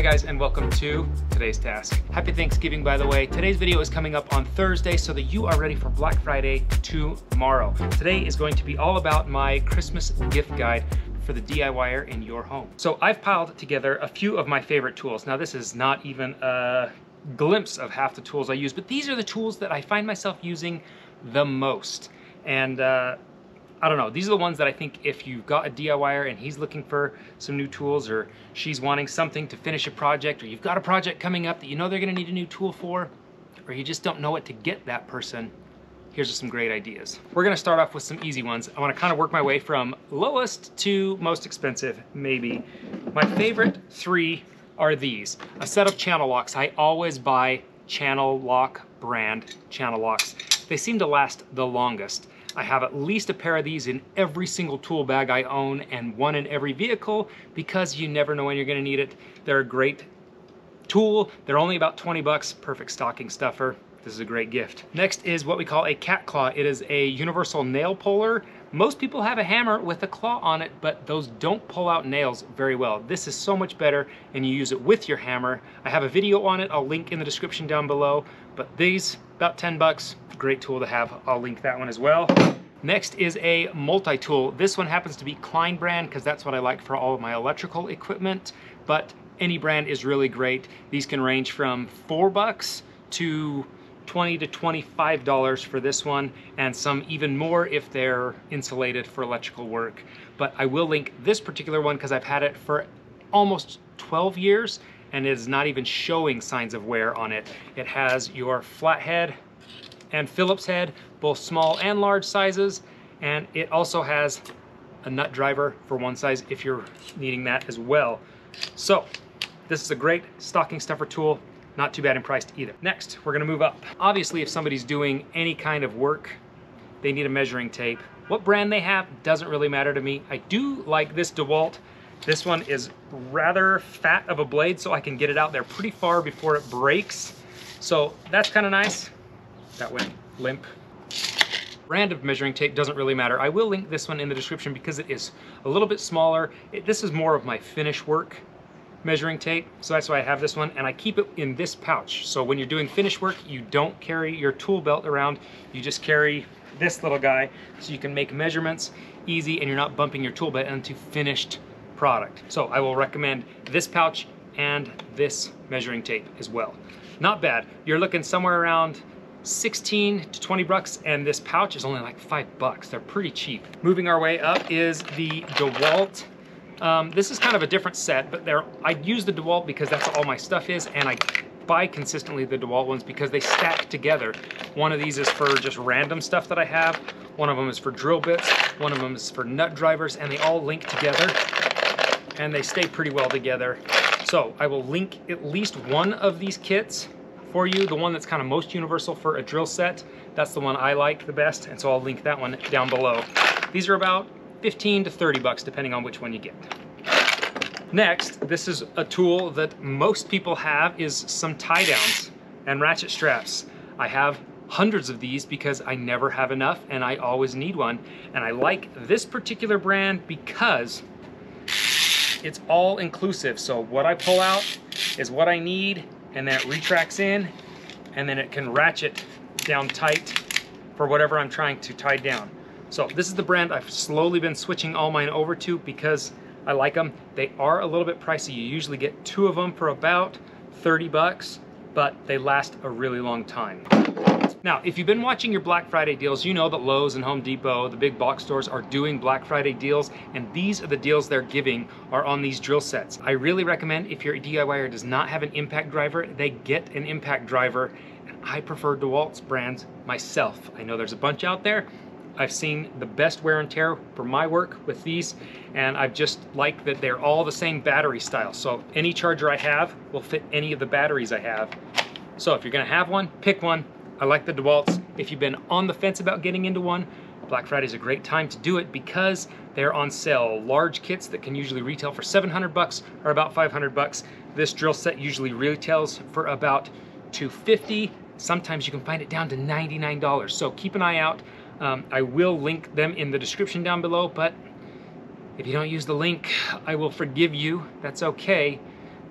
Hi guys, and welcome to today's task. Happy Thanksgiving, by the way. Today's video is coming up on Thursday so that you are ready for Black Friday tomorrow. Today is going to be all about my Christmas gift guide for the DIYer in your home. So I've piled together a few of my favorite tools. Now this is not even a glimpse of half the tools I use, but these are the tools that I find myself using the most. And I don't know, these are the ones that I think if you've got a DIYer and he's looking for some new tools, or she's wanting something to finish a project, or you've got a project coming up that you know they're gonna need a new tool for, or you just don't know what to get that person, here's some great ideas. We're gonna start off with some easy ones. I wanna kind of work my way from lowest to most expensive, maybe. My favorite three are these. A set of channel locks. I always buy channel lock brand channel locks. They seem to last the longest. I have at least a pair of these in every single tool bag I own and one in every vehicle because you never know when you're gonna need it. They're a great tool. They're only about 20 bucks, perfect stocking stuffer. This is a great gift. Next is what we call a cat claw. It is a universal nail puller. Most people have a hammer with a claw on it, but those don't pull out nails very well. This is so much better, and you use it with your hammer. I have a video on it. I'll link in the description down below, but these, about 10 bucks. Great tool to have. I'll link that one as well. Next is a multi-tool. This one happens to be Klein brand because that's what I like for all of my electrical equipment, but any brand is really great. These can range from 4 bucks to $20 to $25 for this one, and some even more if they're insulated for electrical work. But I will link this particular one because I've had it for almost 12 years and it is not even showing signs of wear on it. It has your flathead and Phillips head, both small and large sizes, and it also has a nut driver for one size if you're needing that as well. So this is a great stocking stuffer tool, not too bad in price either. Next, we're gonna move up. Obviously, if somebody's doing any kind of work, they need a measuring tape. What brand they have doesn't really matter to me. I do like this Dewalt. This one is rather fat of a blade, so I can get it out there pretty far before it breaks. So that's kind of nice. That went limp. Brand of measuring tape doesn't really matter. I will link this one in the description because it is a little bit smaller. This is more of my finish work measuring tape, so that's why I have this one, and I keep it in this pouch. So when you're doing finish work, you don't carry your tool belt around, you just carry this little guy so you can make measurements easy and you're not bumping your tool belt into finished product. So I will recommend this pouch and this measuring tape as well. Not bad. You're looking somewhere around 16 to 20 bucks, and this pouch is only like 5 bucks. They're pretty cheap. Moving our way up is the Dewalt. This is kind of a different set, but I use the Dewalt because that's all my stuff is, and I buy consistently the Dewalt ones because they stack together. One of these is for just random stuff that I have. One of them is for drill bits. One of them is for nut drivers, and they all link together, and they stay pretty well together. So I will link at least one of these kits for you, the one that's kind of most universal for a drill set. That's the one I like the best, and so I'll link that one down below. These are about 15 to 30 bucks depending on which one you get. Next, this is a tool that most people have, is some tie downs and ratchet straps. I have hundreds of these because I never have enough and I always need one. And I like this particular brand because it's all inclusive. So what I pull out is what I need, and then it retracts in, and then it can ratchet down tight for whatever I'm trying to tie down. So this is the brand I've slowly been switching all mine over to because I like them. They are a little bit pricey. You usually get 2 of them for about 30 bucks, but they last a really long time. Now, if you've been watching your Black Friday deals, you know that Lowe's and Home Depot, the big box stores, are doing Black Friday deals, and these are the deals they're giving are on these drill sets. I really recommend, if your DIYer does not have an impact driver, they get an impact driver, and I prefer Dewalt's brands myself. I know there's a bunch out there. I've seen the best wear and tear for my work with these, and I've just liked that they're all the same battery style. So any charger I have will fit any of the batteries I have. So if you're gonna have one, pick one. I like the Dewalts. If you've been on the fence about getting into one, Black Friday is a great time to do it because they're on sale. Large kits that can usually retail for 700 bucks are about 500 bucks. This drill set usually retails for about $250. Sometimes you can find it down to $99. So keep an eye out. I will link them in the description down below, but if you don't use the link, I will forgive you. That's okay.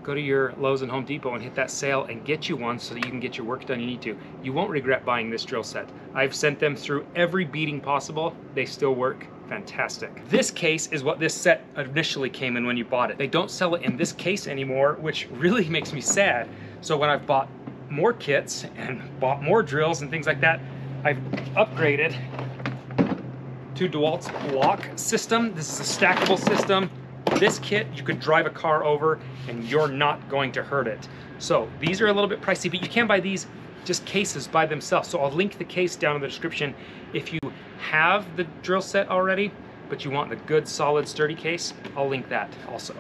go to your Lowe's and Home Depot and hit that sale and get you one so that you can get your work done you need to. You won't regret buying this drill set. I've sent them through every beating possible. They still work fantastic. This case is what this set initially came in when you bought it. They don't sell it in this case anymore, which really makes me sad. So when I've bought more kits and bought more drills and things like that, I've upgraded to Dewalt's lock system. This is a stackable system. This kit, you could drive a car over and you're not going to hurt it. So these are a little bit pricey, but you can buy these just cases by themselves. So I'll link the case down in the description. If you have the drill set already, but you want the good, solid, sturdy case, I'll link that also.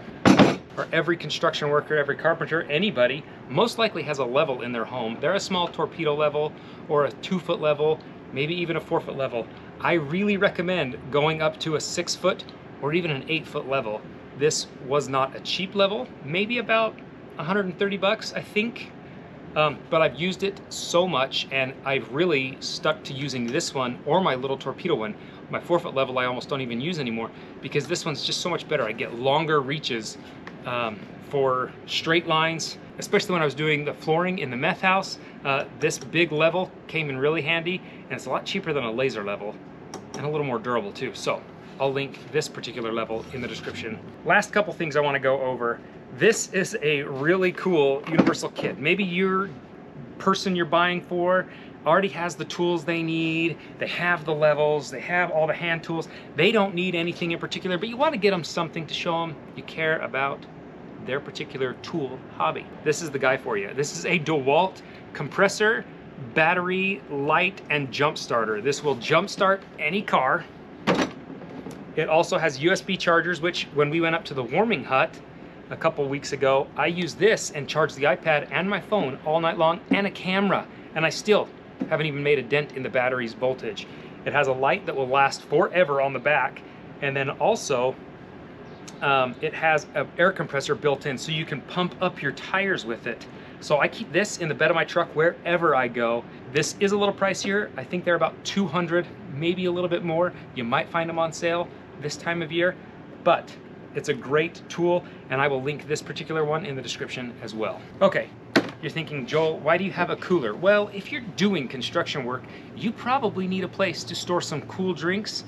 For every construction worker, every carpenter, anybody, most likely has a level in their home. They're a small torpedo level or a 2-foot level, maybe even a 4-foot level. I really recommend going up to a 6-foot or even an 8-foot level. This was not a cheap level, maybe about 130 bucks, I think. But I've used it so much, and I've really stuck to using this one or my little torpedo one. My 4-foot level I almost don't even use anymore because this one's just so much better. I get longer reaches for straight lines, especially when I was doing the flooring in the meth house. This big level came in really handy, and it's a lot cheaper than a laser level and a little more durable too. So I'll link this particular level in the description. Last couple things I want to go over. This is a really cool universal kit. Maybe your person you're buying for already has the tools they need. They have the levels, they have all the hand tools. They don't need anything in particular, but you want to get them something to show them you care about their particular tool hobby. This is the guy for you. This is a Dewalt compressor, battery, light, and jump starter. This will jump start any car. It also has USB chargers, which when we went up to the warming hut a couple weeks ago, I used this and charged the iPad and my phone all night long, and a camera, and I still haven't even made a dent in the battery's voltage. It has a light that will last forever on the back, and then also it has an air compressor built in so you can pump up your tires with it. So I keep this in the bed of my truck wherever I go. This is a little pricier. I think they're about $200, maybe a little bit more. You might find them on sale this time of year, but it's a great tool, and I will link this particular one in the description as well. Okay, you're thinking, Joel, why do you have a cooler? Well, if you're doing construction work, you probably need a place to store some cool drinks,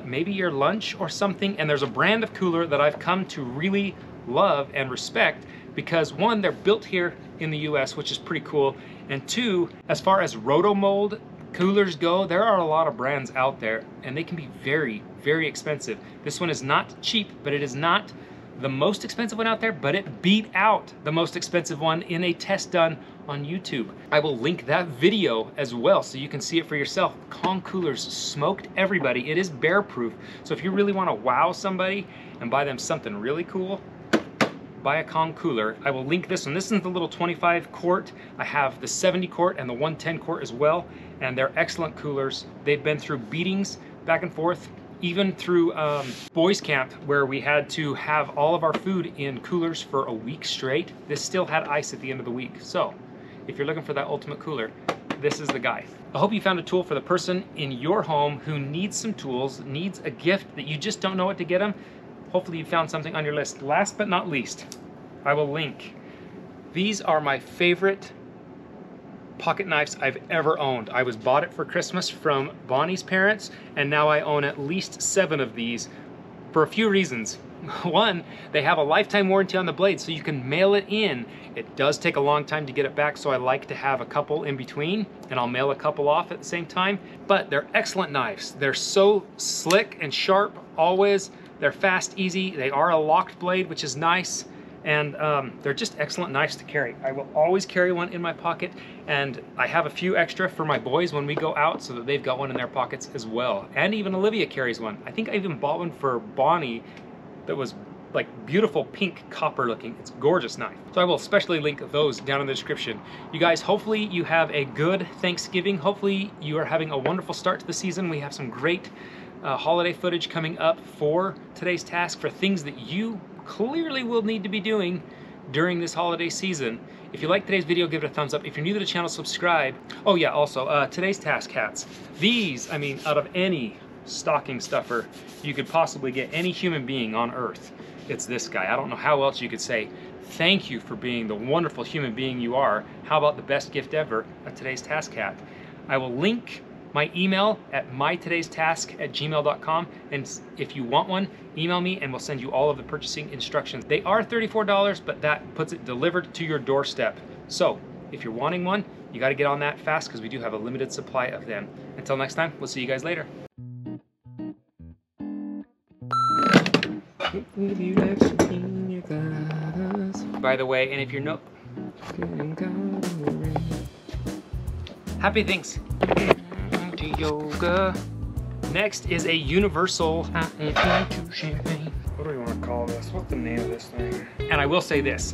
maybe your lunch or something, and there's a brand of cooler that I've come to really love and respect because one, they're built here in the US, which is pretty cool, and two, as far as roto-mold coolers go, there are a lot of brands out there and they can be very, very expensive. This one is not cheap, but it is not the most expensive one out there, but it beat out the most expensive one in a test done on YouTube. I will link that video as well so you can see it for yourself. Kong coolers smoked everybody. It is bear proof. So if you really want to wow somebody and buy them something really cool, buy a Kong cooler. I will link this one. This is the little 25 quart. I have the 70 quart and the 110 quart as well, and they're excellent coolers. They've been through beatings back and forth, even through boys camp where we had to have all of our food in coolers for a week straight. This still had ice at the end of the week. So if you're looking for that ultimate cooler, this is the guy. I hope you found a tool for the person in your home who needs some tools, needs a gift that you just don't know what to get them. Hopefully you found something on your list. Last but not least, I will link. These are my favorite pocket knives I've ever owned. I was bought it for Christmas from Bonnie's parents, and now I own at least 7 of these for a few reasons. One, they have a lifetime warranty on the blade, so you can mail it in. It does take a long time to get it back, so I like to have a couple in between, and I'll mail a couple off at the same time. But they're excellent knives. They're so slick and sharp always. They're fast, easy. They are a locked blade, which is nice. And they're just excellent knives to carry. I will always carry one in my pocket, and I have a few extra for my boys when we go out so that they've got one in their pockets as well. And even Olivia carries one. I think I even bought one for Bonnie that was like beautiful pink copper looking. It's a gorgeous knife. So I will especially link those down in the description. You guys, hopefully you have a good Thanksgiving. Hopefully you are having a wonderful start to the season. We have some great holiday footage coming up for today's task for things that you clearly will need to be doing during this holiday season. If you like today's video, give it a thumbs up. If you're new to the channel, subscribe. Oh yeah, also today's task hats. These, I mean, out of any stocking stuffer you could possibly get, any human being on earth, it's this guy. I don't know how else you could say thank you for being the wonderful human being you are. How about the best gift ever, a Today's Task hat? I will link my email at mytodaystask@gmail.com, and if you want one, email me and we'll send you all of the purchasing instructions. They are $34, but that puts it delivered to your doorstep. So if you're wanting one, you got to get on that fast because we do have a limited supply of them. Until next time, we'll see you guys later. By the way, and if you're Happy Thanksgiving to yoga. Next is a universal champagne. What do we want to call this? What's the name of this thing? And I will say this,